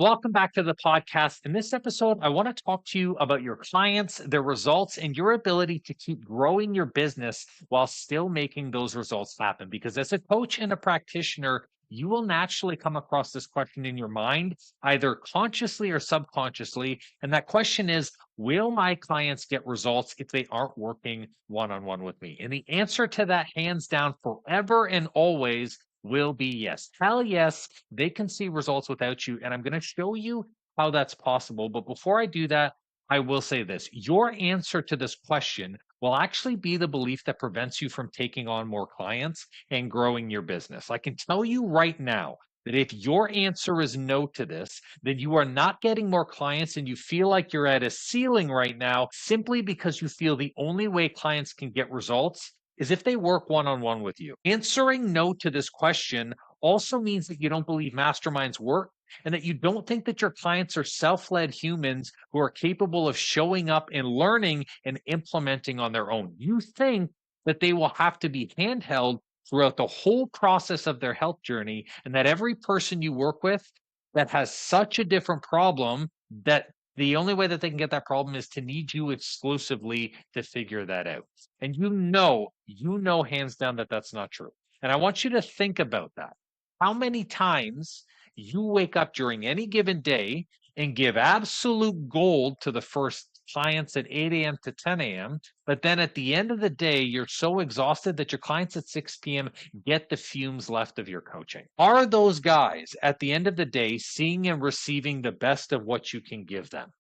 Welcome back to the podcast. In this episode, I want to talk to you about your clients, their results, and your ability to keep growing your business while still making those results happen. Because as a coach and a practitioner, you will naturally come across this question in your mind, either consciously or subconsciously. And that question is, will my clients get results if they aren't working one on one with me? And the answer to that, hands down, forever and always, will be yes. Hell yes, they can see results without you. And I'm going to show you how that's possible. But before I do that, I will say this: your answer to this question will actually be the belief that prevents you from taking on more clients and growing your business. I can tell you right now that if your answer is no to this, then you are not getting more clients and you feel like you're at a ceiling right now simply because you feel the only way clients can get results is if they work one on one with you. Answering no to this question also means that you don't believe masterminds work and that you don't think that your clients are self led humans who are capable of showing up and learning and implementing on their own. You think that they will have to be handheld throughout the whole process of their health journey, and that every person you work with that has such a different problem that the only way that they can get that problem is to need you exclusively to figure that out. And you know, hands down that that's not true. And I want you to think about that. How many times you wake up during any given day and give absolute gold to the first clients at 8 a.m. to 10 a.m. But then at the end of the day, you're so exhausted that your clients at 6 p.m. get the fumes left of your coaching. Are those guys at the end of the day seeing and receiving the best of what you can give them?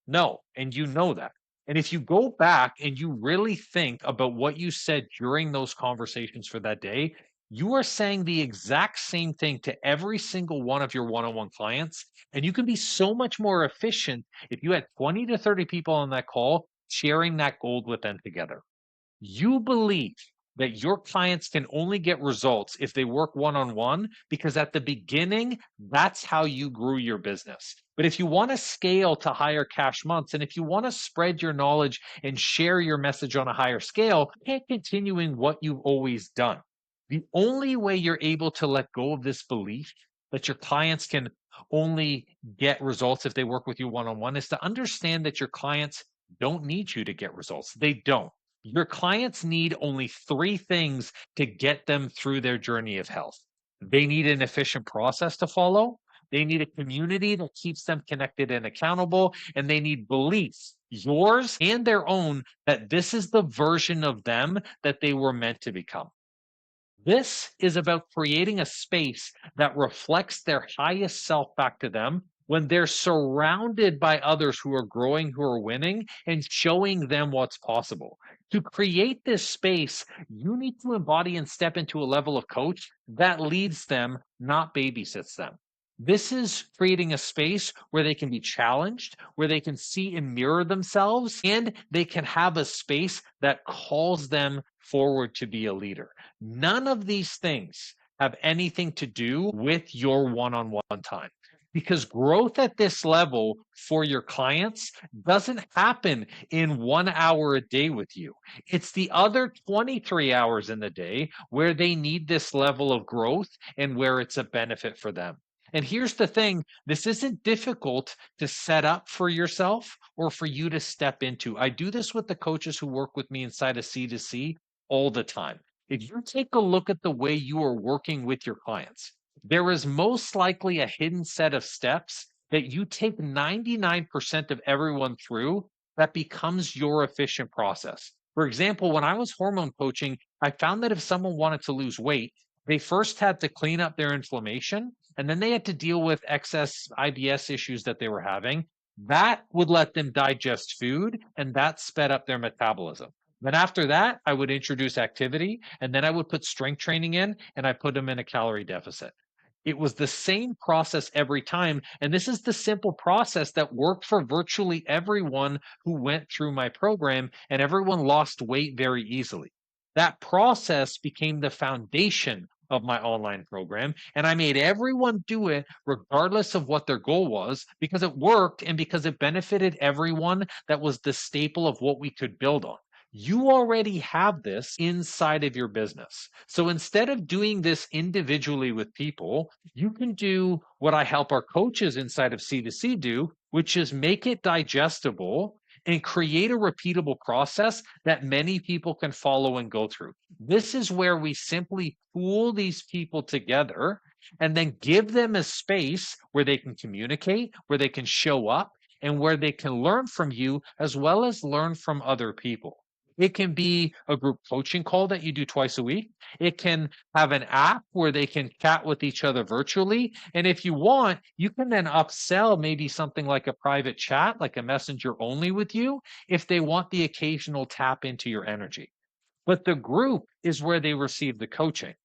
No, and you know that. And if you go back and you really think about what you said during those conversations for that day, you are saying the exact same thing to every single one of your one on one clients. And you can be so much more efficient if you had 20 to 30 people on that call sharing that gold with them together. You believe that your clients can only get results if they work one on one because at the beginning, that's how you grew your business. But if you want to scale to higher cash months, and if you want to spread your knowledge and share your message on a higher scale, you can't continue in what you've always done. The only way you're able to let go of this belief that your clients can only get results if they work with you one on one is to understand that your clients don't need you to get results. They don't. Your clients need only three things to get them through their journey of health. They need an efficient process to follow. They need a community that keeps them connected and accountable. And they need beliefs, yours and their own, that this is the version of them that they were meant to become. This is about creating a space that reflects their highest self back to them when they're surrounded by others who are growing, who are winning, and showing them what's possible. To create this space, you need to embody and step into a level of coach that leads them, not babysits them. This is creating a space where they can be challenged, where they can see and mirror themselves, and they can have a space that calls them forward to be a leader. None of these things have anything to do with your one on one time because growth at this level for your clients doesn't happen in 1 hour a day with you. It's the other 23 hours in the day where they need this level of growth and where it's a benefit for them. And here's the thing, this isn't difficult to set up for yourself or for you to step into. I do this with the coaches who work with me inside of C2C all the time. If you take a look at the way you are working with your clients, there is most likely a hidden set of steps that you take 99% of everyone through that becomes your efficient process. For example, when I was hormone coaching, I found that if someone wanted to lose weight, they first had to clean up their inflammation and then they had to deal with excess IBS issues that they were having. That would let them digest food and that sped up their metabolism. Then after that, I would introduce activity and then I would put strength training in and I put them in a calorie deficit. It was the same process every time. And this is the simple process that worked for virtually everyone who went through my program, and everyone lost weight very easily. That process became the foundation of my online program, and I made everyone do it regardless of what their goal was because it worked and because it benefited everyone. That was the staple of what we could build on. You already have this inside of your business. So instead of doing this individually with people, you can do what I help our coaches inside of C2C do, which is make it digestible and create a repeatable process that many people can follow and go through. This is where we simply pool these people together and then give them a space where they can communicate, where they can show up, and where they can learn from you as well as learn from other people. It can be a group coaching call that you do twice a week. It can have an app where they can chat with each other virtually. And if you want, you can then upsell maybe something like a private chat, like a messenger only with you, if they want the occasional tap into your energy. But the group is where they receive the coaching.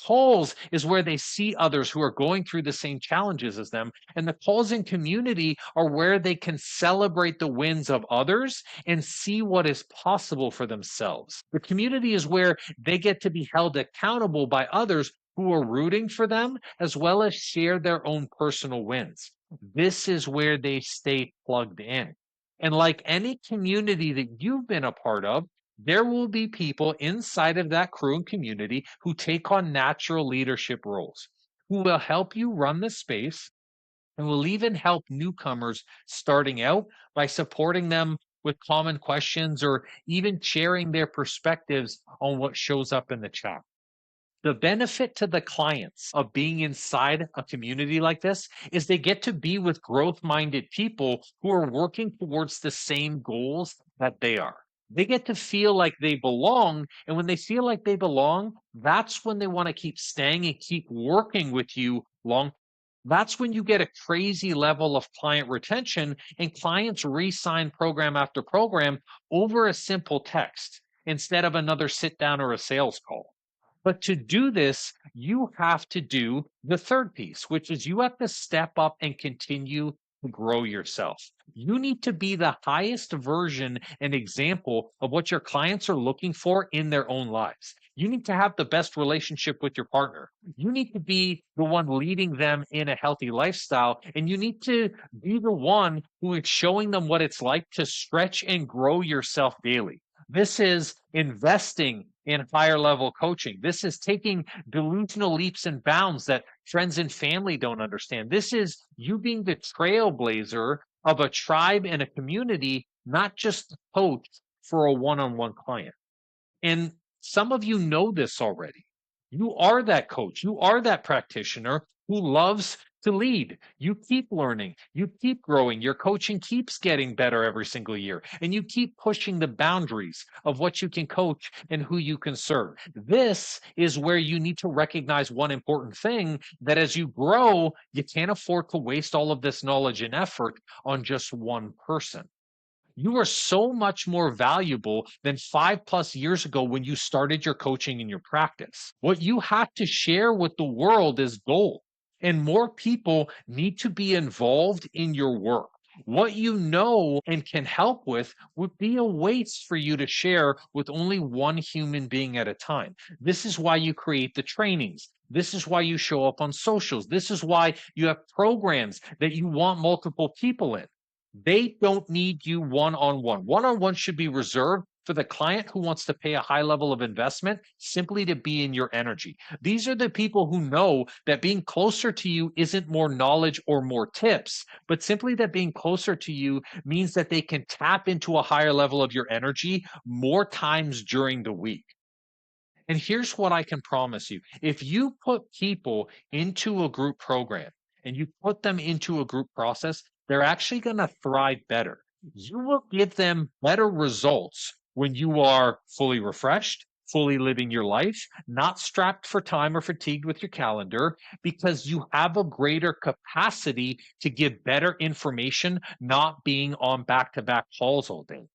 Calls is where they see others who are going through the same challenges as them. And the calls in community are where they can celebrate the wins of others and see what is possible for themselves. The community is where they get to be held accountable by others who are rooting for them, as well as share their own personal wins. This is where they stay plugged in. And like any community that you've been a part of, there will be people inside of that crew and community who take on natural leadership roles, who will help you run the space and will even help newcomers starting out by supporting them with common questions or even sharing their perspectives on what shows up in the chat. The benefit to the clients of being inside a community like this is they get to be with growth minded people who are working towards the same goals that they are. They get to feel like they belong. And when they feel like they belong, that's when they want to keep staying and keep working with you long. That's when you get a crazy level of client retention and clients re sign program after program over a simple text instead of another sit down or a sales call. But to do this, you have to do the third piece, which is you have to step up and continue to grow yourself. You need to be the highest version and example of what your clients are looking for in their own lives. You need to have the best relationship with your partner. You need to be the one leading them in a healthy lifestyle. And you need to be the one who is showing them what it's like to stretch and grow yourself daily. This is investing in higher level coaching. This is taking delusional leaps and bounds that friends and family don't understand. This is you being the trailblazer of a tribe and a community, not just a coach for a one on one client. And some of you know this already. You are that coach, you are that practitioner who loves to lead. You keep learning, you keep growing, your coaching keeps getting better every single year, and you keep pushing the boundaries of what you can coach and who you can serve. This is where you need to recognize one important thing that as you grow, you can't afford to waste all of this knowledge and effort on just one person. You are so much more valuable than 5+ years ago when you started your coaching and your practice. What you have to share with the world is gold, and more people need to be involved in your work. What you know and can help with would be a waste for you to share with only one human being at a time. This is why you create the trainings. This is why you show up on socials. This is why you have programs that you want multiple people in. They don't need you one on one. One on one should be reserved for the client who wants to pay a high level of investment simply to be in your energy. These are the people who know that being closer to you isn't more knowledge or more tips, but simply that being closer to you means that they can tap into a higher level of your energy more times during the week. And here's what I can promise you. If you put people into a group program and you put them into a group process, they're actually going to thrive better. You will give them better results when you are fully refreshed, fully living your life, not strapped for time or fatigued with your calendar, because you have a greater capacity to give better information, not being on back to back calls all day.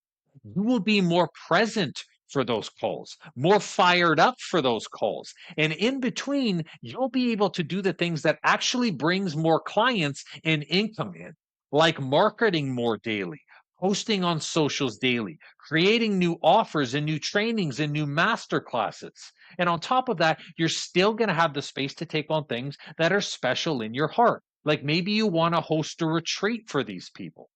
You will be more present for those calls, more fired up for those calls. And in between, you'll be able to do the things that actually brings more clients and income in, like marketing more daily, posting on socials daily, creating new offers and new trainings and new master classes. And on top of that, you're still going to have the space to take on things that are special in your heart. Like maybe you want to host a retreat for these people.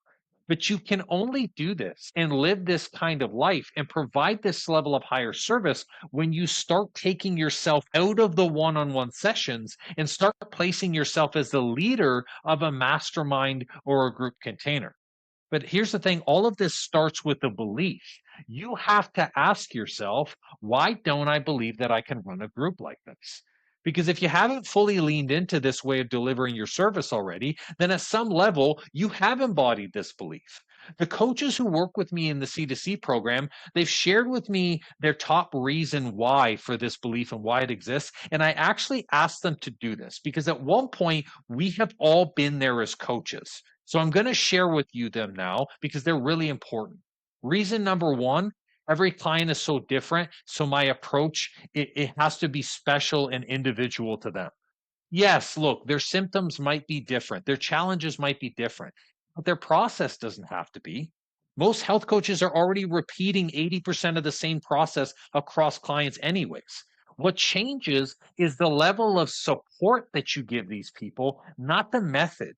But you can only do this and live this kind of life and provide this level of higher service when you start taking yourself out of the one on one sessions and start placing yourself as the leader of a mastermind or a group container. But here's the thing, all of this starts with a belief. You have to ask yourself, why don't I believe that I can run a group like this? Because if you haven't fully leaned into this way of delivering your service already, then at some level, you have embodied this belief. The coaches who work with me in the C2C program, they've shared with me their top reason why for this belief and why it exists. And I actually asked them to do this because at one point, we have all been there as coaches. So I'm going to share with you them now because they're really important. Reason number one, every client is so different. So my approach, it has to be special and individual to them. Yes, look, their symptoms might be different. Their challenges might be different, but their process doesn't have to be. Most health coaches are already repeating 80% of the same process across clients, anyways. What changes is the level of support that you give these people, not the method.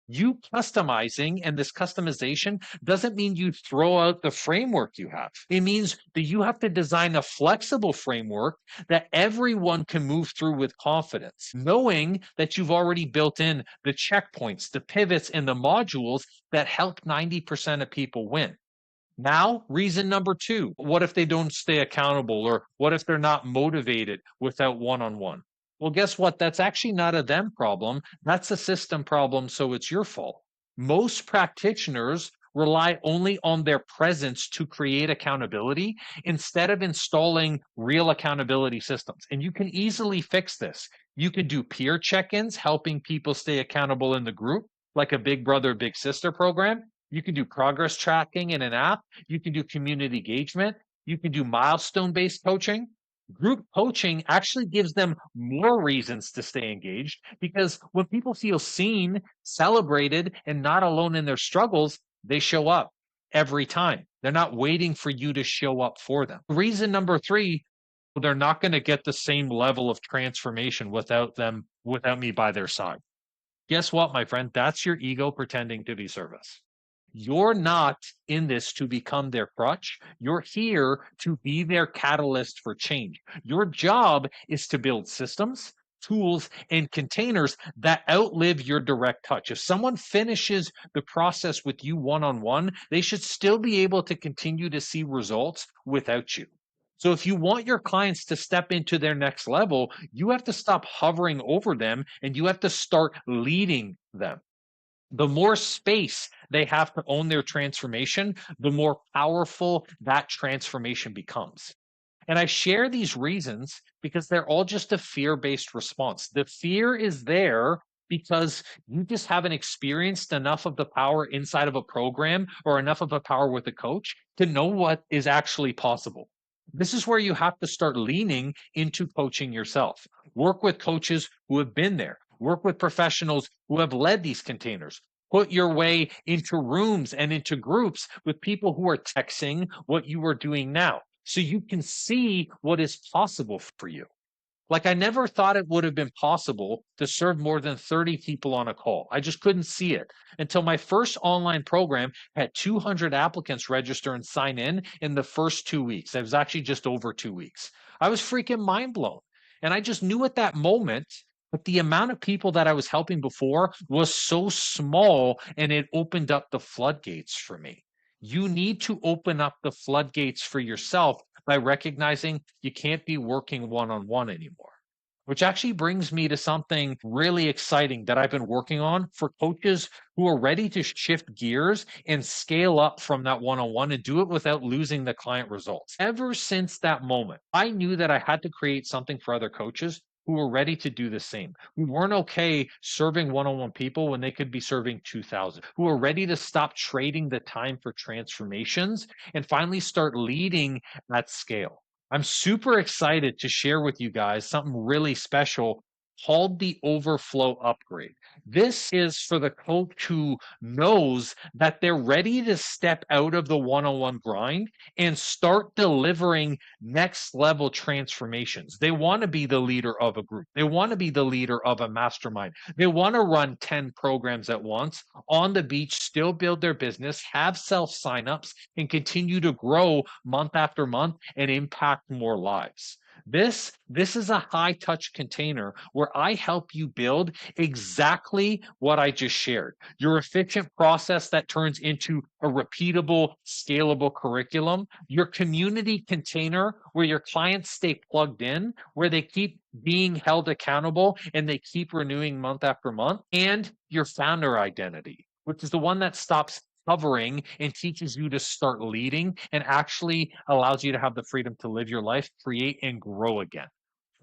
You customizing and this customization doesn't mean you throw out the framework you have. It means that you have to design a flexible framework that everyone can move through with confidence, knowing that you've already built in the checkpoints, the pivots, and the modules that help 90% of people win. Now, reason number two, what if they don't stay accountable or what if they're not motivated without one on one? Well, guess what? That's actually not a them problem. That's a system problem. So it's your fault. Most practitioners rely only on their presence to create accountability instead of installing real accountability systems. And you can easily fix this. You can do peer check ins, helping people stay accountable in the group, like a big brother, big sister program. You can do progress tracking in an app. You can do community engagement. You can do milestone based coaching. Group coaching actually gives them more reasons to stay engaged because when people feel seen, celebrated, and not alone in their struggles, they show up every time. They're not waiting for you to show up for them. Reason number three, they're not going to get the same level of transformation without me by their side. Guess what, my friend? That's your ego pretending to be service. You're not in this to become their crutch. You're here to be their catalyst for change. Your job is to build systems, tools, and containers that outlive your direct touch. If someone finishes the process with you one on one, they should still be able to continue to see results without you. So if you want your clients to step into their next level, you have to stop hovering over them and you have to start leading them. The more space they have to own their transformation, the more powerful that transformation becomes. And I share these reasons because they're all just a fear based response. The fear is there because you just haven't experienced enough of the power inside of a program or enough of a power with a coach to know what is actually possible. This is where you have to start leaning into coaching yourself. Work with coaches who have been there, work with professionals who have led these containers. Put your way into rooms and into groups with people who are texting what you are doing now so you can see what is possible for you. Like, I never thought it would have been possible to serve more than 30 people on a call. I just couldn't see it until my first online program had 200 applicants register and sign in the first 2 weeks. It was actually just over 2 weeks. I was freaking mind blown. And I just knew at that moment that the amount of people that I was helping before was so small and it opened up the floodgates for me. You need to open up the floodgates for yourself by recognizing you can't be working one on one anymore. Which actually brings me to something really exciting that I've been working on for coaches who are ready to shift gears and scale up from that one on one and do it without losing the client results. Ever since that moment, I knew that I had to create something for other coaches who were ready to do the same, who weren't okay serving one on one people when they could be serving 2,000, who are ready to stop trading the time for transformations and finally start leading at scale. I'm super excited to share with you guys something really special called the Overflow Upgrade. This is for the coach who knows that they're ready to step out of the one on one grind and start delivering next level transformations. They want to be the leader of a group, they want to be the leader of a mastermind, they want to run 10 programs at once on the beach, still build their business, have self signups, and continue to grow month after month and impact more lives. This is a high touch container where I help you build exactly what I just shared. Your efficient process that turns into a repeatable, scalable curriculum, your community container where your clients stay plugged in, where they keep being held accountable and they keep renewing month after month, and your founder identity, which is the one that stops hovering and teaches you to start leading and actually allows you to have the freedom to live your life, create, and grow again.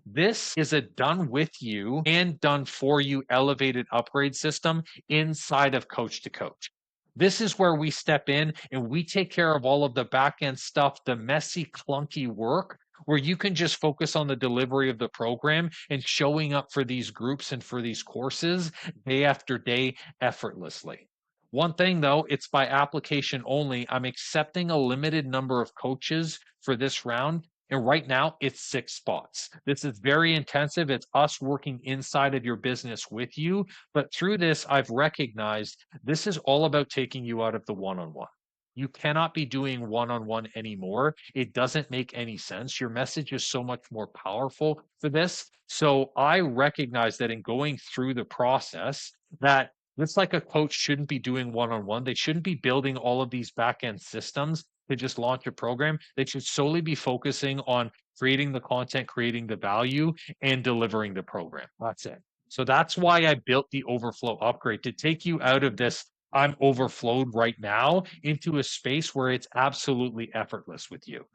This is a done with you and done for you elevated upgrade system inside of Coach to Coach. This is where we step in and we take care of all of the back end stuff, the messy, clunky work, where you can just focus on the delivery of the program and showing up for these groups and for these courses day after day effortlessly. One thing though, it's by application only. I'm accepting a limited number of coaches for this round. And right now, it's 6 spots. This is very intensive. It's us working inside of your business with you. But through this, I've recognized this is all about taking you out of the one on one. You cannot be doing one on one anymore. It doesn't make any sense. Your message is so much more powerful for this. So I recognize that in going through the process, that it's like a coach shouldn't be doing one on one. They shouldn't be building all of these back end systems to just launch a program. They should solely be focusing on creating the content, creating the value, and delivering the program. That's it. So that's why I built the Overflow Upgrade to take you out of this I'm overflowed right now into a space where it's absolutely effortless with you.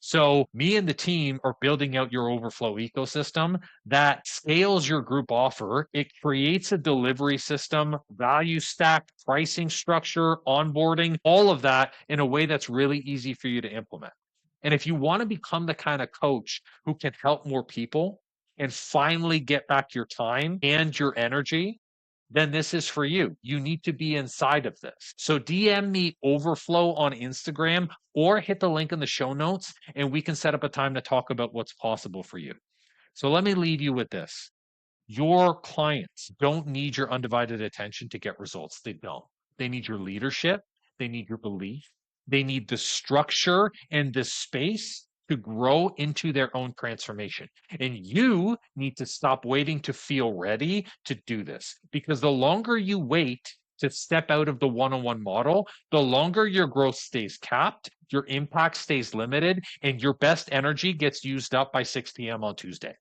So, me and the team are building out your Overflow ecosystem that scales your group offer. It creates a delivery system, value stack, pricing structure, onboarding, all of that in a way that's really easy for you to implement. And if you want to become the kind of coach who can help more people and finally get back your time and your energy, then this is for you. You need to be inside of this. So DM me Overflow on Instagram or hit the link in the show notes and we can set up a time to talk about what's possible for you. So let me leave you with this. Your clients don't need your undivided attention to get results. They don't. They need your leadership. They need your belief. They need the structure and the space to grow into their own transformation. And you need to stop waiting to feel ready to do this because the longer you wait to step out of the one on one model, the longer your growth stays capped, your impact stays limited, and your best energy gets used up by 6 p.m. on Tuesday.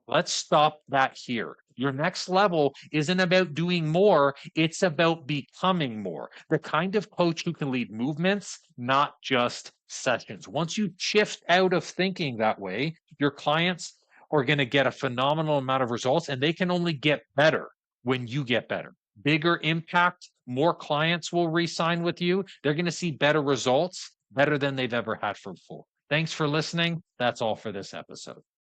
Let's stop that here. Your next level isn't about doing more, it's about becoming more. The kind of coach who can lead movements, not just sessions. Once you shift out of thinking that way, your clients are going to get a phenomenal amount of results and they can only get better when you get better. Bigger impact, more clients will re-sign with you. They're going to see better results, better than they've ever had before. Thanks for listening. That's all for this episode.